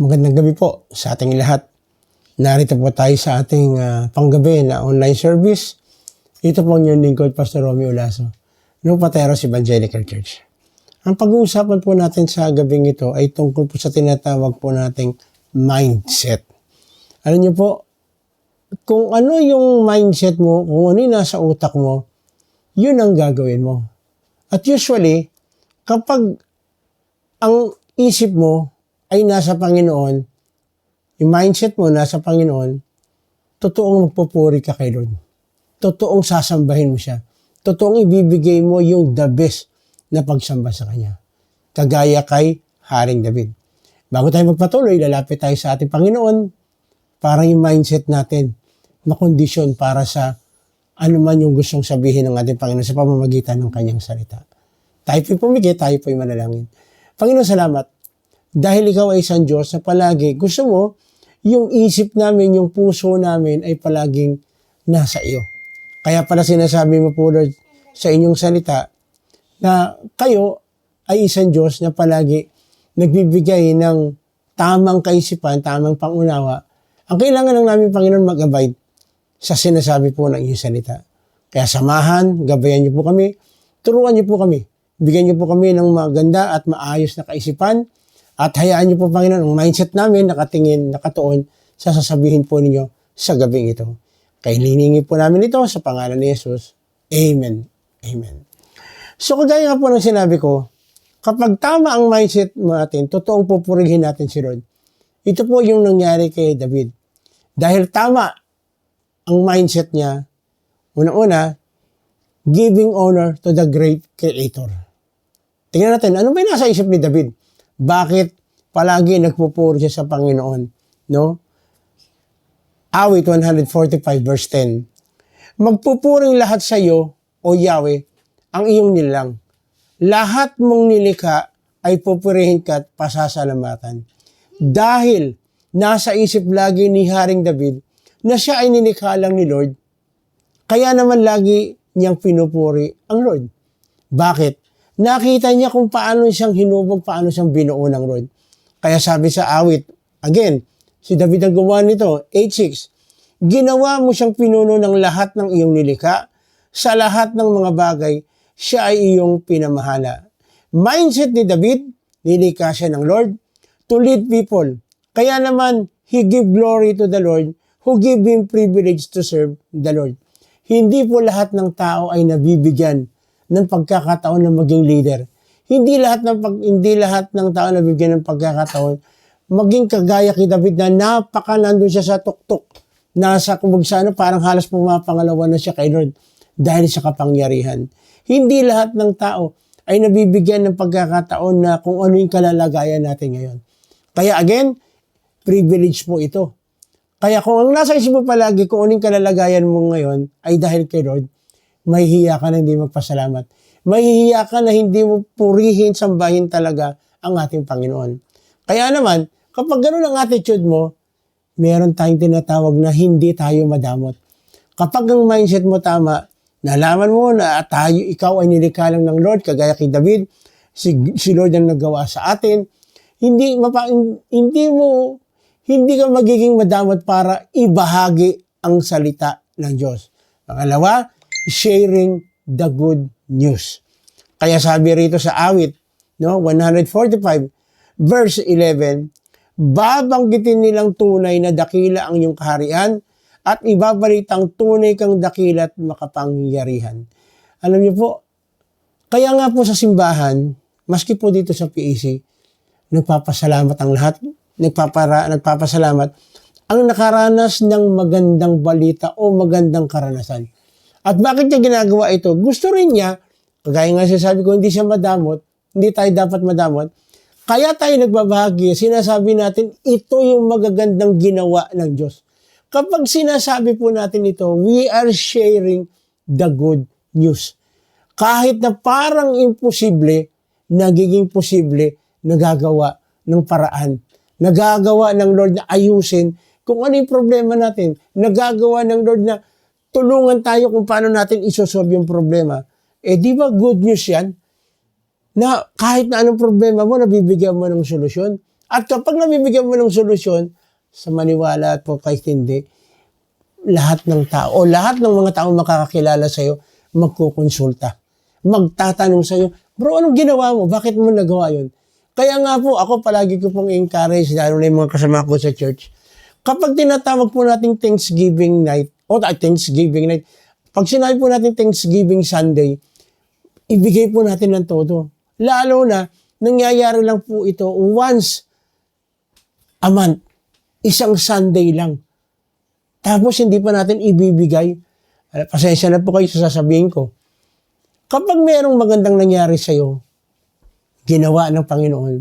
Magandang gabi po sa ating lahat. Narito po tayo sa ating panggabi na online service. Ito po ang inyong lingkod, Pastor Romeo Lasso, ng Pateros Evangelical Church. Ang pag-uusapan po natin sa gabing ito ay tungkol po sa tinatawag po nating mindset. Alam niyo po, kung ano yung mindset mo, kung ano yung nasa utak mo, yun ang gagawin mo. At usually, kapag ang isip mo ay nasa Panginoon, yung mindset mo nasa Panginoon, totoong magpupuri ka kay Lord. Totoong sasambahin mo siya. Totoong ibibigay mo yung the best na pagsamba sa Kanya. Kagaya kay Haring David. Bago tayo magpatuloy, lalapit tayo sa ating Panginoon para yung mindset natin makondisyon para sa ano man yung gustong sabihin ng ating Panginoon sa pamamagitan ng Kanyang salita. Tayo po'y pumigit, tayo po'y manalangin. Panginoon, salamat. Dahil ikaw ay isang Diyos na palagi gusto mo yung isip namin, yung puso namin ay palaging nasa iyo. Kaya pala sinasabi mo po, Lord, sa inyong salita na kayo ay isang Diyos na palagi nagbibigay ng tamang kaisipan, tamang pangunawa. Ang kailangan lang namin, Panginoon, mag-abide sa sinasabi po ng iyong salita. Kaya samahan, gabayan niyo po kami, turuan niyo po kami, bigyan niyo po kami ng maganda at maayos na kaisipan. At hayaan niyo po, Panginoon, ang mindset namin nakatingin, nakatuon sa sasabihin po ninyo sa gabing ito. Kailaningin po namin ito sa pangalan ni Jesus. Amen. Amen. So, kagaya nga po ng sinabi ko, kapag tama ang mindset natin, totoong pupurihin natin si Lord. Ito po yung nangyari kay David. Dahil tama ang mindset niya, unang-una, giving honor to the great Creator. Tingnan natin, ano ba yung nasa isip ni David? Bakit palagi nagpupuri siya sa Panginoon? No? Awit 145 verse 10. Magpupuring lahat sa iyo, O Yahweh, ang iyong nilang. Lahat mong nilikha ay pupurihin ka at pasasalamatan. Dahil nasa isip lagi ni Haring David na siya ay nilikha lang ni Lord, kaya naman lagi niyang pinupuri ang Lord. Bakit? Nakita niya kung paano siyang hinubog, paano siyang binuo ng Lord. Kaya sabi sa awit, again, si David ang gumawa nito, 8:6, ginawa mo siyang pinuno ng lahat ng iyong nilikha, sa lahat ng mga bagay, siya ay iyong pinamahala. Mindset ni David, nilikha siya ng Lord to lead people. Kaya naman, he give glory to the Lord who give him privilege to serve the Lord. Hindi po lahat ng tao ay nabibigyan ng pagkakataon na maging leader. Hindi lahat ng tao na bigyan ng pagkakataon maging kagaya kay David na nandun siya sa tuktok. Nasa kumagsano parang halos pumapangalawa na siya kay Lord dahil sa kapangyarihan. Hindi lahat ng tao ay nabibigyan ng pagkakataon na kung ano yung kalalagayan natin ngayon. Kaya again, privilege po ito. Kaya kung ang nasa isip mo palagi kung ano yung kalalagayan mo ngayon ay dahil kay Lord, mahihiya ka na hindi magpasalamat. Mahihiya ka na hindi mo purihin, sambahin talaga ang ating Panginoon. Kaya naman, kapag gano'n ang attitude mo, meron tayong tinatawag na hindi tayo madamot. Kapag ang mindset mo tama, nalaman mo na ikaw ay nilikha lang ng Lord, kagaya kay David, si Lord ang naggawa sa atin, hindi ka magiging madamot para ibahagi ang salita ng Diyos. Pangalawa, sharing the good news. Kaya sabi rito sa awit, 145, verse 11, babanggitin nilang tunay na dakila ang iyong kaharian at ibabalitang tunay kang dakila at makapangyarihan. Alam niyo po, kaya nga po sa simbahan, maski po dito sa PAC, nagpapasalamat ang lahat, nagpapasalamat ang nakaranas ng magandang balita o magandang karanasan. At bakit niya ginagawa ito? Gusto rin niya, kagaya nga sinasabi ko, hindi siya madamot, hindi tayo dapat madamot. Kaya tayo nagbabahagi, sinasabi natin, ito yung magagandang ginawa ng Diyos. Kapag sinasabi po natin ito, we are sharing the good news. Kahit na parang imposible, nagiging posible, nagagawa ng paraan. Nagagawa ng Lord na ayusin kung ano yung problema natin. Nagagawa ng Lord na tulungan tayo kung paano natin isosolve yung problema. Di ba good news yan? Na kahit na anong problema mo, nabibigyan mo ng solusyon. At kapag nabibigyan mo ng solusyon, sa maniwala at po kahit hindi, lahat ng tao o lahat ng mga tao makakakilala sa'yo, magkukonsulta. Magtatanong sa'yo, bro, anong ginawa mo? Bakit mo nagawa yun? Kaya nga po, ako palagi ko pong encourage, lalo na yung mga kasama ko sa church, kapag tinatawag po natin Thanksgiving night, Thanksgiving night, pag sinabi po natin Thanksgiving Sunday, ibigay po natin ng todo. Lalo na, nangyayari lang po ito once a month. Isang Sunday lang. Tapos hindi pa natin ibibigay. Pasensya na po kayo sa sasabihin ko. Kapag mayroong magandang nangyari sa'yo, ginawa ng Panginoon,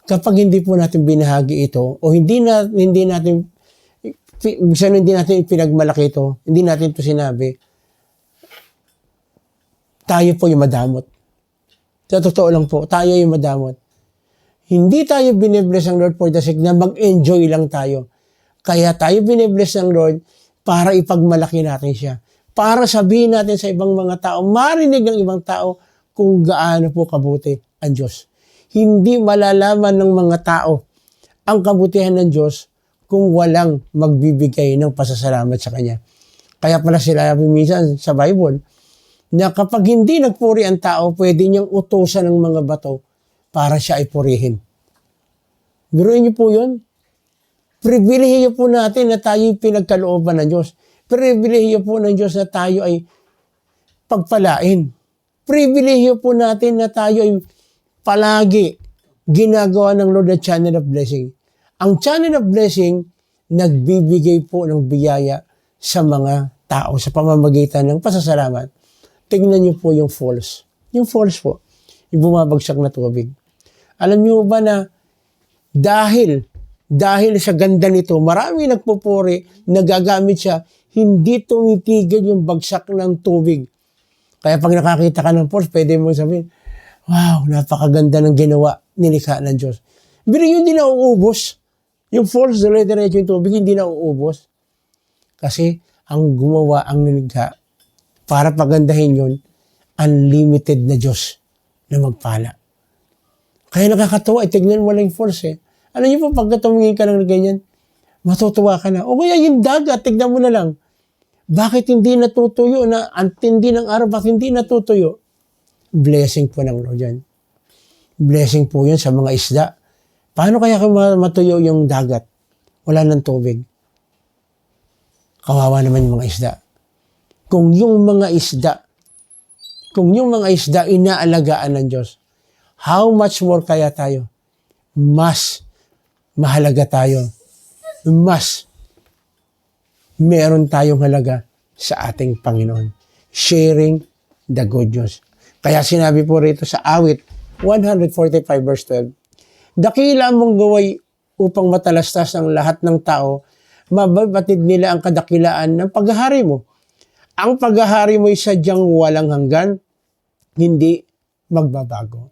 kapag hindi po natin binahagi ito, o hindi natin pinagmalaki ito, hindi natin ito sinabi, tayo po yung madamot. Sa totoo lang po, tayo yung madamot. Hindi tayo binibless ng Lord for the sake na mag-enjoy lang tayo. Kaya tayo binibless ng Lord para ipagmalaki natin siya. Para sabihin natin sa ibang mga tao, marinig ng ibang tao kung gaano po kabuti ang Diyos. Hindi malalaman ng mga tao ang kabutihan ng Diyos kung walang magbibigay ng pasasalamat sa Kanya. Kaya pala sila minsan sa Bible, na kapag hindi nagpuri ang tao, pwede niyang utusan ng mga bato para siya ay purihin. Biruin niyo po yun. Pribilehiyo po natin na tayo pinagkalooban ng Diyos. Pribilehiyo po ng Diyos na tayo ay pagpalain. Pribilehiyo po natin na tayo ay palagi ginagawa ng Lord na channel of blessing. Ang channel of blessing, nagbibigay po ng biyaya sa mga tao sa pamamagitan ng pasasalamat. Tingnan niyo po yung falls. Yung falls po, yung bumabagsak na tubig. Alam niyo ba na dahil sa ganda nito, marami nagpupuri, nagagamit siya, hindi tumitigil yung bagsak ng tubig. Kaya pag nakakita ka ng falls, pwede mo sabihin, wow, napakaganda ng ginawa, nilikha ng Diyos. Pero yun hindi na uubos. Yung falls, dire-diretso yung tubig, hindi na uubos. Kasi ang gumawa, ang nilikha, para pagandahin yun, unlimited na Diyos na magpala. Kaya nakakatawa, tignan mo lang yung falls eh. Alam niyo po, pagka tumingin ka ng ganyan, matutuwa ka na. O kaya yung dagat, tignan mo na lang. Bakit hindi natutuyo na, ang tindi ng araw, bakit hindi natutuyo? Blessing po ng Lord yan. Blessing po yan sa mga isda. Paano kaya kung matuyo yung dagat? Wala ng tubig. Kawawa naman yung mga isda. Kung yung mga isda inaalagaan ng Diyos, how much more kaya tayo? Mas mahalaga tayo. Mas meron tayong halaga sa ating Panginoon. Sharing the good news. Kaya sinabi po rito sa awit 145 verse 12, dakila mong gaway upang matalastas ang lahat ng tao, mababatid nila ang kadakilaan ng paghahari mo. Ang paghahari mo ay sadyang walang hanggan, hindi magbabago.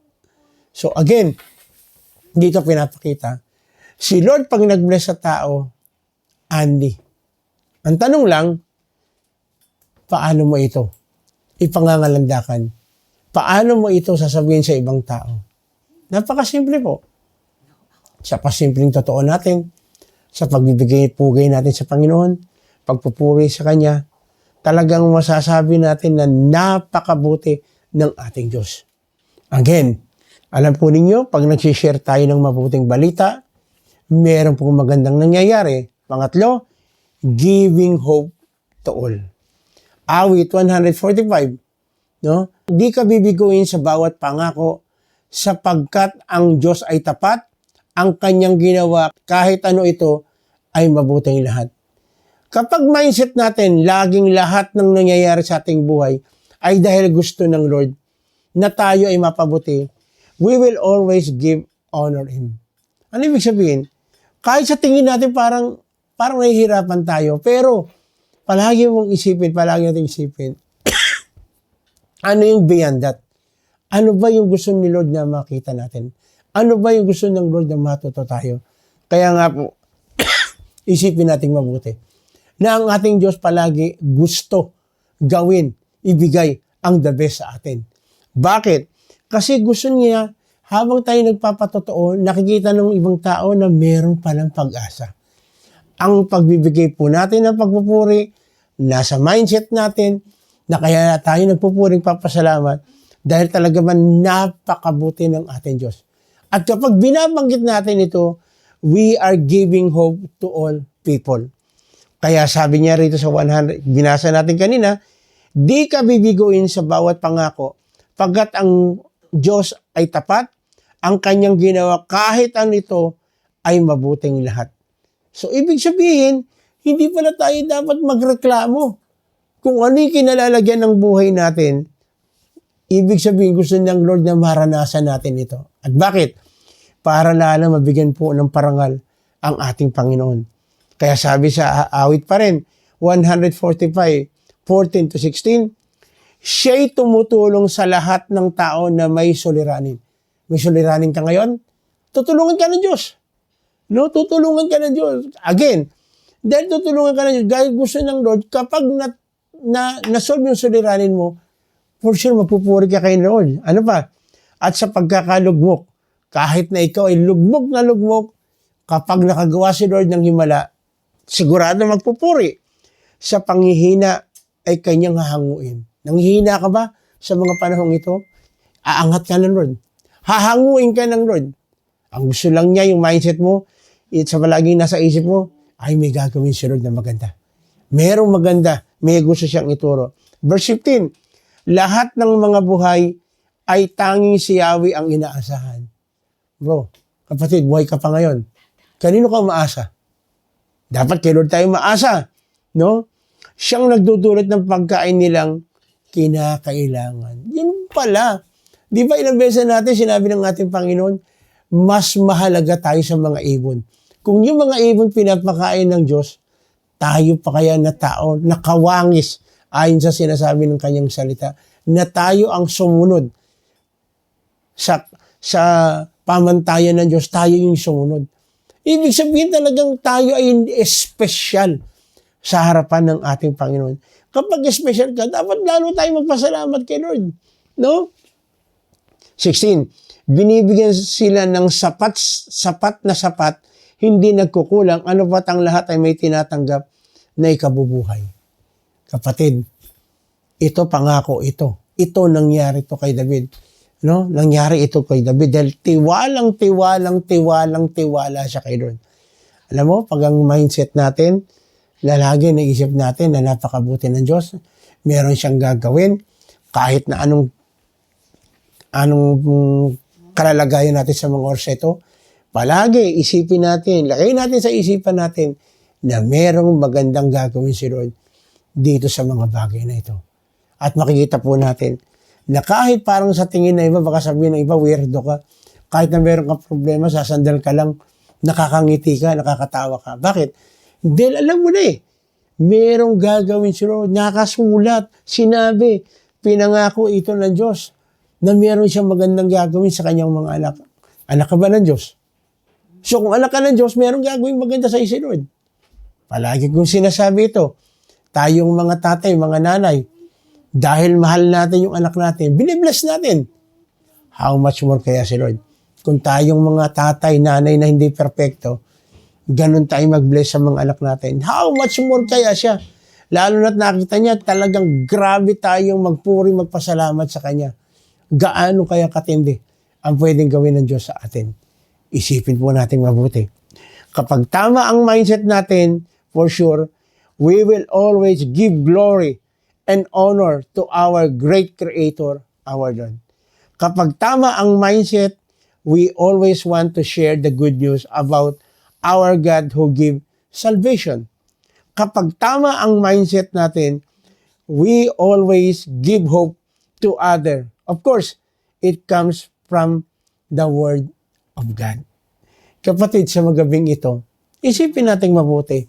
So again, dito pinapakita, si Lord pag nag-bless sa tao, Andy. Ang tanong lang, paano mo ito ipangangalandakan? Paano mo ito sasabihin sa ibang tao? Napakasimple po. Sa pasimpleng totoo natin, sa pagbibigay-pugay natin sa Panginoon, pagpupuri sa Kanya, talagang masasabi natin na napakabuti ng ating Diyos. Again, alam po ninyo, pag nag-share tayo ng mabuting balita, meron pong magandang nangyayari. Pangatlo, giving hope to all. Awit 145, no? Di ka bibiguin sa bawat pangako sapagkat ang Diyos ay tapat, ang kanyang ginawa kahit ano ito ay mabuting lahat. Kapag mindset natin, laging lahat ng nangyayari sa ating buhay ay dahil gusto ng Lord na tayo ay mapabuti, we will always give honor Him. Ano ibig sabihin? Kahit sa tingin natin parang nahihirapan tayo, pero palagi natin isipin, ano yung beyond that? Ano ba yung gusto ni Lord na makita natin? Ano ba yung gusto ng Lord na matuto tayo? Kaya nga po, isipin natin mabuti na ang ating Diyos palagi gusto gawin, ibigay ang the best sa atin. Bakit? Kasi gusto niya habang tayo nagpapatotoo, nakikita ng ibang tao na meron palang pag-asa. Ang pagbibigay po natin ng pagpupuri, nasa mindset natin, na kaya tayo nagpupuring papasalamat dahil talaga man napakabuti ng ating Diyos. At kapag binabanggit natin ito, we are giving hope to all people. Kaya sabi niya rito sa 100, binasa natin kanina, di ka bibiguin sa bawat pangako, pagkat ang Diyos ay tapat, ang kanyang ginawa kahit ang ito ay mabuting lahat. So, ibig sabihin, hindi pala tayo dapat magreklamo. Kung ano yung kinalalagyan ng buhay natin, ibig sabihin gusto ng Lord na maranasan natin ito. At bakit? Para lalo mabigyan po ng parangal ang ating Panginoon. Kaya sabi sa awit pa rin, 145:14-16, siya'y tumutulong sa lahat ng tao na may suliranin. May suliranin ka ngayon? Tutulungan ka ng Diyos. No, tutulungan ka ng Diyos. Again, dahil tutulungan ka ng Diyos, dahil gusto ng Lord, kapag na-solve yung suliranin mo, for sure, mapupuri ka kay Lord. Ano pa? At sa pagkakalugmok, kahit na ikaw ay lugmok na lugmok, kapag nakagawa si Lord ng himala, sigurado magpupuri. Sa panghihina ay kanyang hahanguin. Nanghihina ka ba sa mga panahong ito? Aangat ka ng Lord. Hahanguin ka ng Lord. Ang gusto lang niya, yung mindset mo, sa palaging nasa isip mo, ay may gagawin si Lord na maganda. Merong maganda, may gusto siyang ituro. Verse 15, lahat ng mga buhay ay tanging si Yahweh ang inaasahan. Bro, kapatid, buhay ka pa ngayon. Kanino ka umaasa? Dapat kay Lord tayo maasa. No? Siyang nagdudulot ng pagkain nilang kinakailangan. Yun pala. Di ba ilang beses natin sinabi ng ating Panginoon, mas mahalaga tayo sa mga ibon. Kung yung mga ibon pinapakain ng Diyos, tayo pa kaya na tao, nakawangis, ayon sa sinasabi ng kanyang salita, na tayo ang sumunod sa pamantayan ng Diyos, tayo yung sumunod. Ibig sabihin talagang tayo ay espesyal sa harapan ng ating Panginoon. Kapag espesyal ka, dapat lalo tayo magpasalamat kay Lord. No? 16, binibigyan sila ng sapat na sapat, hindi nagkukulang, ano ba't ang lahat ay may tinatanggap na ikabubuhay. Kapatid, ito pangako ito. Ito nangyari ito kay David. No? Nangyari ito kay David dahil tiwala siya kay Lord. Alam mo, pag ang mindset natin, lalagi naisip natin na napakabuti ng Diyos, meron siyang gagawin, kahit na anong kalalagayan natin sa mga oras ito, palagi isipin natin, lagay natin sa isipan natin na merong magandang gagawin si Lord dito sa mga bagay na ito. At makikita po natin na kahit parang sa tingin na iba, baka sabihin ng iba, weirdo ka, kahit na meron kang problema, sasandal ka lang, nakakangiti ka, nakakatawa ka. Bakit? Dahil alam mo na merong gagawin si Lord, nakasulat, sinabi, pinangako ito ng Diyos, na meron siyang magandang gagawin sa kanyang mga anak. Anak ka ba ng Diyos? So kung anak ka ng Diyos, merong gagawin maganda sa si Lord. Palagi kong sinasabi ito, tayong mga tatay, mga nanay, dahil mahal natin yung anak natin, binibless natin. How much more kaya si Lord? Kung tayong mga tatay, nanay na hindi perfecto, ganun tayo mag-bless sa mga anak natin. How much more kaya siya? Lalo na't nakita niya, talagang grabe tayong magpuri, magpasalamat sa Kanya. Gaano kaya katindi ang pwedeng gawin ng Diyos sa atin? Isipin po natin mabuti. Kapag tama ang mindset natin, for sure, we will always give glory and honor to our great Creator, our Lord. Kapag tama ang mindset, we always want to share the good news about our God who give salvation. Kapag tama ang mindset natin, we always give hope to others. Of course, it comes from the Word of God. Kapatid, sa magabing ito, isipin natin mabuti,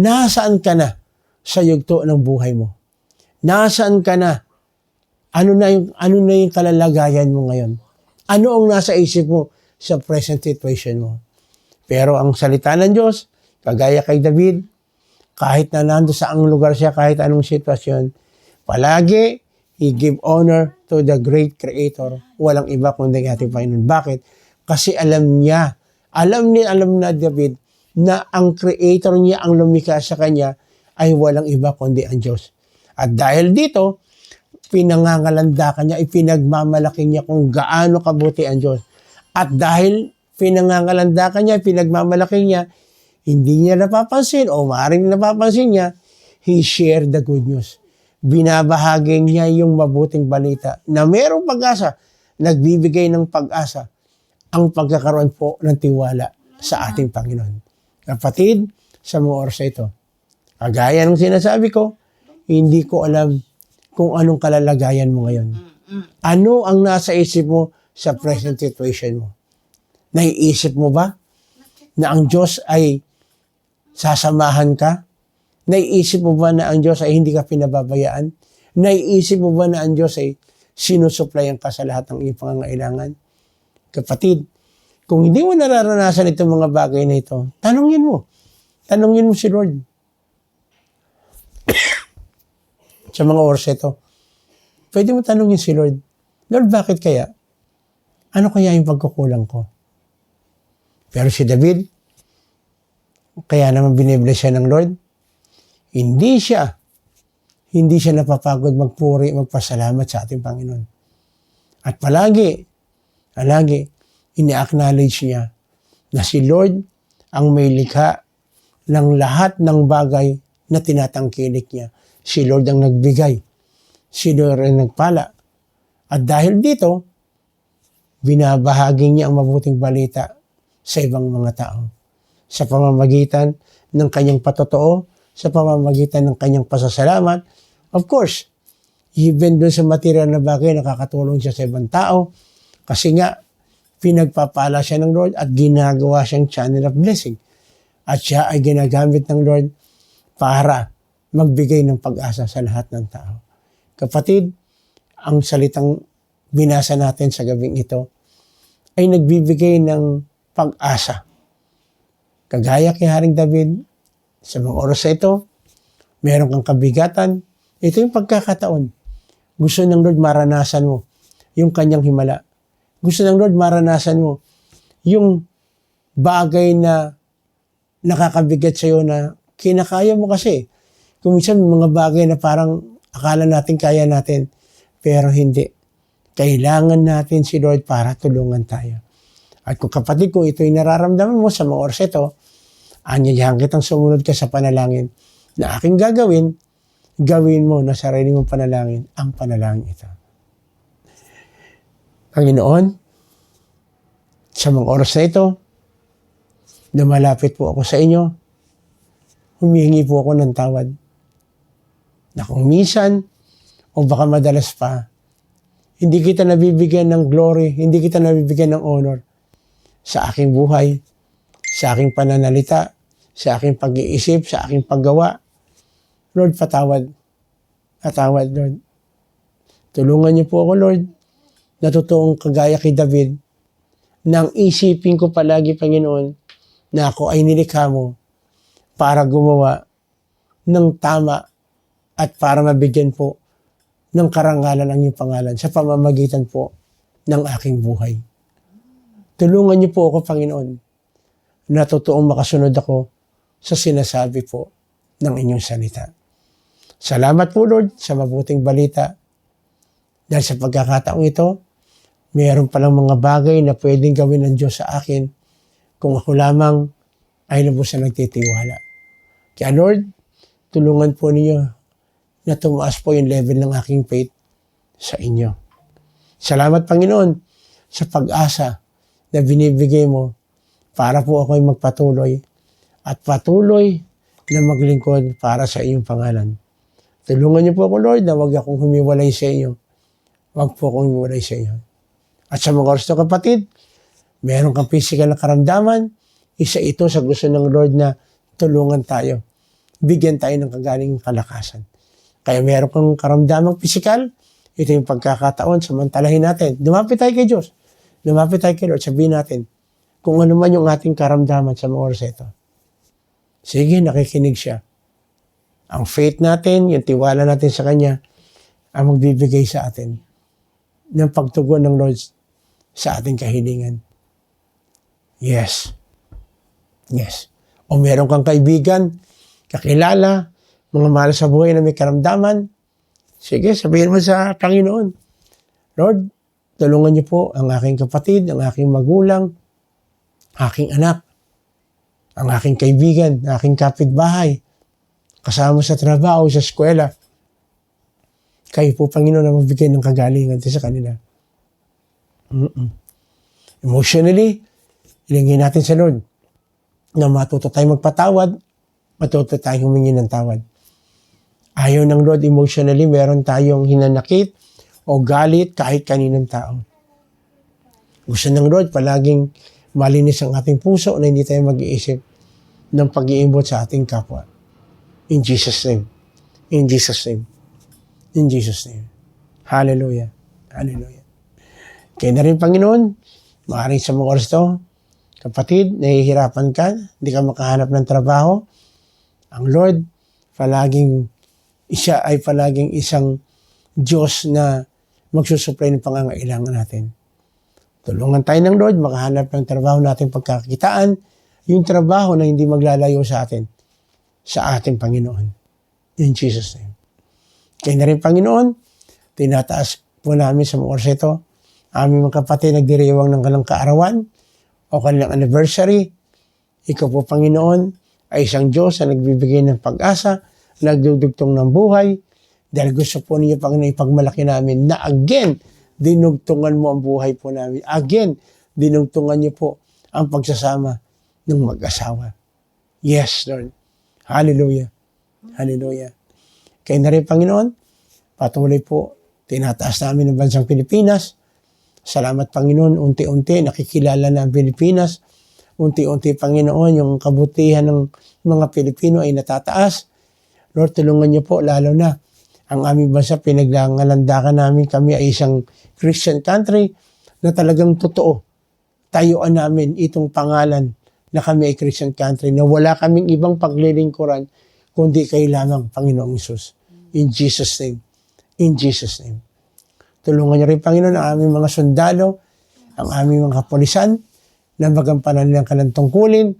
nasaan ka na sa yugto ng buhay mo? Nasaan ka na? Ano na yung kalalagayan mo ngayon? Ano ang nasa isip mo sa present situation mo? Pero ang salita ng Diyos, kagaya kay David, kahit na nando sa ang lugar siya, kahit anong sitwasyon, palagi He give honor to the great Creator. Walang iba kundi ating Panginoon. Bakit? Kasi alam na David na ang Creator niya, ang lumikha sa kanya, ay walang iba kundi ang Diyos. At dahil dito, pinangangalandakan niya, ipinagmamalaki niya kung gaano kabuti ang Diyos. At dahil pinangangalandakan niya, pinagmamalaki niya, hindi niya napapansin o maaaring napapansin niya, he shared the good news. Binabahagi niya yung mabuting balita na mayroong pag-asa, nagbibigay ng pag-asa ang pagkakaroon po ng tiwala sa ating Panginoon. Kapatid, sa mga oras na ito, kagaya ng sinasabi ko, hindi ko alam kung anong kalalagayan mo ngayon. Ano ang nasa isip mo sa present situation mo? Naiisip mo ba na ang Diyos ay sasamahan ka? Naiisip mo ba na ang Diyos ay hindi ka pinababayaan? Naiisip mo ba na ang Diyos ay sinusuplayan ka sa lahat ng iyong pangangailangan? Kapatid, kung hindi mo nararanasan itong mga bagay na ito, tanungin mo. Tanungin mo si Lord. Sa mga oras ito, pwede mo tanungin si Lord, Lord, bakit kaya? Ano kaya yung pagkukulang ko? Pero si David, kaya naman binibless siya ng Lord, hindi siya napapagod magpuri, magpasalamat sa ating Panginoon. At palagi, ini-acknowledge niya na si Lord ang may likha ng lahat ng bagay na tinatangkilik niya. Si Lord ang nagbigay. Si Lord ang nagpala. At dahil dito, binabahagi niya ang mabuting balita sa ibang mga tao. Sa pamamagitan ng kanyang patotoo, sa pamamagitan ng kanyang pasasalamat. Of course, even doon sa material na bagay, nakakatulong siya sa ibang tao. Kasi nga, pinagpapala siya ng Lord at ginagawa siyang channel of blessing. At siya ay ginagamit ng Lord para magbigay ng pag-asa sa lahat ng tao. Kapatid, ang salitang binasa natin sa gabing ito ay nagbibigay ng pag-asa. Kagaya kay Haring David, sa mga oras na ito, meron kang kabigatan. Ito yung pagkakataon. Gusto ng Lord maranasan mo yung kanyang himala. Gusto ng Lord maranasan mo yung bagay na nakakabigat sa iyo na kinakaya mo kasi. Kung minsan mga bagay na parang akala natin kaya natin, pero hindi. Kailangan natin si Lord para tulungan tayo. At kung kapatid, kung ito'y nararamdaman mo sa mga oras ito, anyayahan kitang sumunod ka sa panalangin na aking gagawin mo na sarili mong panalangin ang panalangin ito. Panginoon, sa mga oras na ito, lumalapit po ako sa inyo, humihingi po ako ng tawad. Na kung minsan, o baka madalas pa, hindi kita nabibigyan ng glory, hindi kita nabibigyan ng honor sa aking buhay, sa aking pananalita, sa aking pag-iisip, sa aking paggawa. Lord, patawad. Patawad, Lord. Tulungan niyo po ako, Lord, na totoong kagaya kay David, nang isipin ko palagi, Panginoon, na ako ay nilikha mo para gumawa ng tama at para mabigyan po ng karangalan ang iyong pangalan sa pamamagitan po ng aking buhay. Tulungan niyo po ako, Panginoon, na totoong makasunod ako sa sinasabi po ng inyong salita. Salamat po, Lord, sa mabuting balita. Dahil sa pagkakataong ito, mayroon palang mga bagay na pwedeng gawin ng Diyos sa akin kung ako lamang ay lubos na nagtitiwala. Kaya Lord, tulungan po ninyo na tumaas po yung level ng aking faith sa inyo. Salamat, Panginoon, sa pag-asa na binibigay mo para po ako'y magpatuloy at patuloy na maglingkod para sa iyong pangalan. Tulungan niyo po ako, Lord, na huwag akong humiwalay sa inyo. Huwag po akong humiwalay sa inyo. At sa mga oras na kapatid, meron kang physical na karamdaman, isa ito sa gusto ng Lord na tulungan tayo. Bigyan tayo ng kagaling kalakasan. Kaya meron kang karamdamang physical, ito yung pagkakataon, samantalahin natin. Lumapit tayo kay Diyos. Lumapit tayo kay Lord. Sabihin natin, kung ano man yung ating karamdaman sa mga oras ito. Sige, nakikinig siya. Ang faith natin, yung tiwala natin sa Kanya, ang magbibigay sa atin ng pagtugon ng Lord sa ating kahilingan. Yes. Yes. O meron kang kaibigan, kakilala, mga mahal sa buhay na may karamdaman, sige, sabihin mo sa Panginoon, Lord, tulungan niyo po ang aking kapatid, ang aking magulang, aking anak, ang aking kaibigan, aking kapitbahay, kasama sa trabaho, sa eskwela. Kayo po, Panginoon, ang magbigay ng kagalingan sa kanila. Emotionally, ilingin natin sa Lord na matuto tayong magpatawad, matuto tayong humingi ng tawad. Ayaw ng Lord emotionally, meron tayong hinanakit o galit kahit kaninong tao. Gusto ng Lord palaging malinis ang ating puso na hindi tayo mag-iisip ng pag-iimbot sa ating kapwa. In Jesus' name. In Jesus' name. In Jesus' name. Hallelujah. Hallelujah. Kaya na rin, Panginoon, maaaring sa mga oras to, kapatid, nahihirapan ka, hindi ka makahanap ng trabaho. Ang Lord, siya ay palaging isang Diyos na magsusupply ng pangangailangan natin. Tulungan tayo ng Lord, makahanap ng trabaho natin pagkakitaan, yung trabaho na hindi maglalayo sa atin, sa ating Panginoon. In Jesus' name. Kaya na rin, Panginoon, tinataas po namin sa mga oras ito, aming mga kapatid nagdiriwang ng kanilang kaarawan o kanilang anniversary. Ikaw po, Panginoon, ay isang Diyos na nagbibigay ng pag-asa, nagdudugtong ng buhay, dahil gusto po ninyo, Panginoon, ipagmalaki namin na again, dinugtungan mo ang buhay po namin. Again, dinugtungan niyo po ang pagsasama ng mag-asawa. Yes, Lord. Hallelujah. Hallelujah. Kaya na rin, Panginoon, patuloy po, tinataas namin ang bansang Pilipinas. Salamat, Panginoon, unti-unti nakikilala na ang Pilipinas. Unti-unti, Panginoon, yung kabutihan ng mga Pilipino ay natataas. Lord, tulungan niyo po, lalo na ang aming bansa, pinaglangalandakan namin, kami ay isang Christian country na talagang totoo. Tayuan namin itong pangalan na kami ay Christian country, na wala kaming ibang paglilingkuran kundi kay lamang Panginoong Hesus. In Jesus' name. In Jesus' name. Tulungan niyo rin, Panginoon, ang aming mga sundalo, ang aming mga kapulisan, na magampanan nilang kanilang tungkulin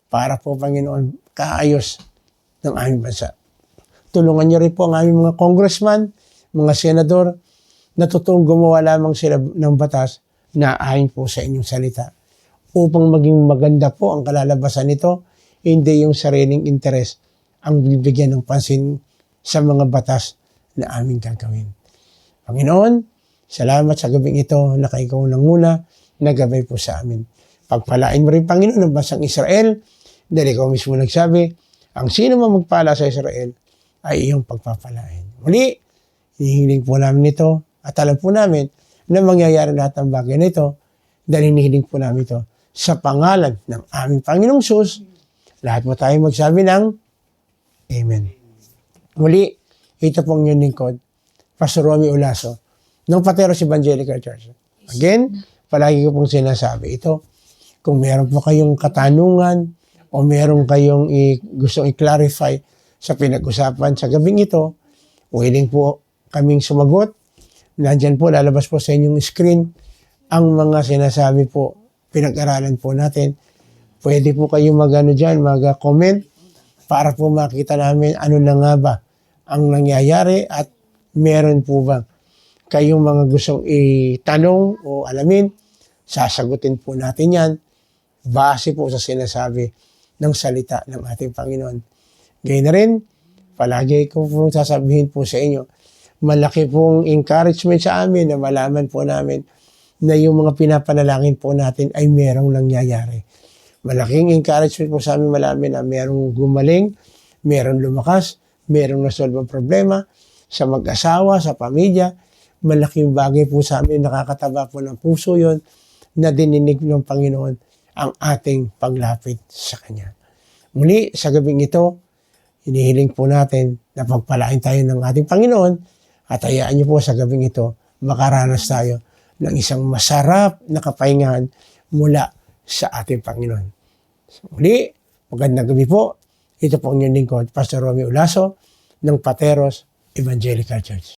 para po, Panginoon, kaayos ng aming bansa. Tulungan niyo rin po ang aming mga congressman, mga senador, na totoong gumawa lamang sila ng batas na ayon po sa inyong salita. Upang maging maganda po ang kalalabasan nito, hindi yung sariling interes ang bibigyan ng pansin sa mga batas na aming gagawin. Panginoon, salamat sa gabing ito na kayo nanguna, nagabay po sa amin. Pagpalain mo rin, Panginoon, ng bansang Israel, dahil ikaw mismo nagsabi, ang sino man magpala sa Israel ay iyong pagpapalain. Muli, hinihiling po namin ito at alam po namin na mangyayari lahat ng bagay na ito dahil hinihiling po namin ito sa pangalan ng aming Panginoong Hesus. Lahat mo tayo magsabi ng Amen. Muli, ito pong inyong lingkod, Pastor Romy Olaso, ng Pateros Evangelical Church. Again, palagi ko pong sinasabi ito, kung meron po kayong katanungan o meron kayong gustong i-clarify sa pinag-usapan sa gabing ito, willing po kaming sumagot. Nandyan po, lalabas po sa inyong screen ang mga sinasabi po, pinag-aralan po natin. Pwede po kayong mag-comment para po makita namin ano na nga ba ang nangyayari at meron po ba kayong mga gustong itanong o alamin, sasagutin po natin yan base po sa sinasabi ng salita ng ating Panginoon. Gayun na rin, palagi ko po sasabihin po sa inyo, malaki pong encouragement sa amin na malaman po namin na yung mga pinapanalangin po natin ay merong nangyayari. Malaking encouragement po sa amin malaman na merong gumaling, merong lumakas, merong nasolve ang problema sa mag-asawa, sa pamilya. Malaking bagay po sa amin, nakakataba po ng puso yon na dininig ng Panginoon ang ating paglapit sa Kanya. Muli, sa gabing ito, hinihiling po natin na pagpalain tayo ng ating Panginoon at hayaan niyo po sa gabing ito, makaranas tayo ng isang masarap na kapahingahan mula sa ating Panginoon. So, muli, magandang gabi po. Ito po ang inyong lingkod, Pastor Romy Olaso ng Pateros Evangelical Church.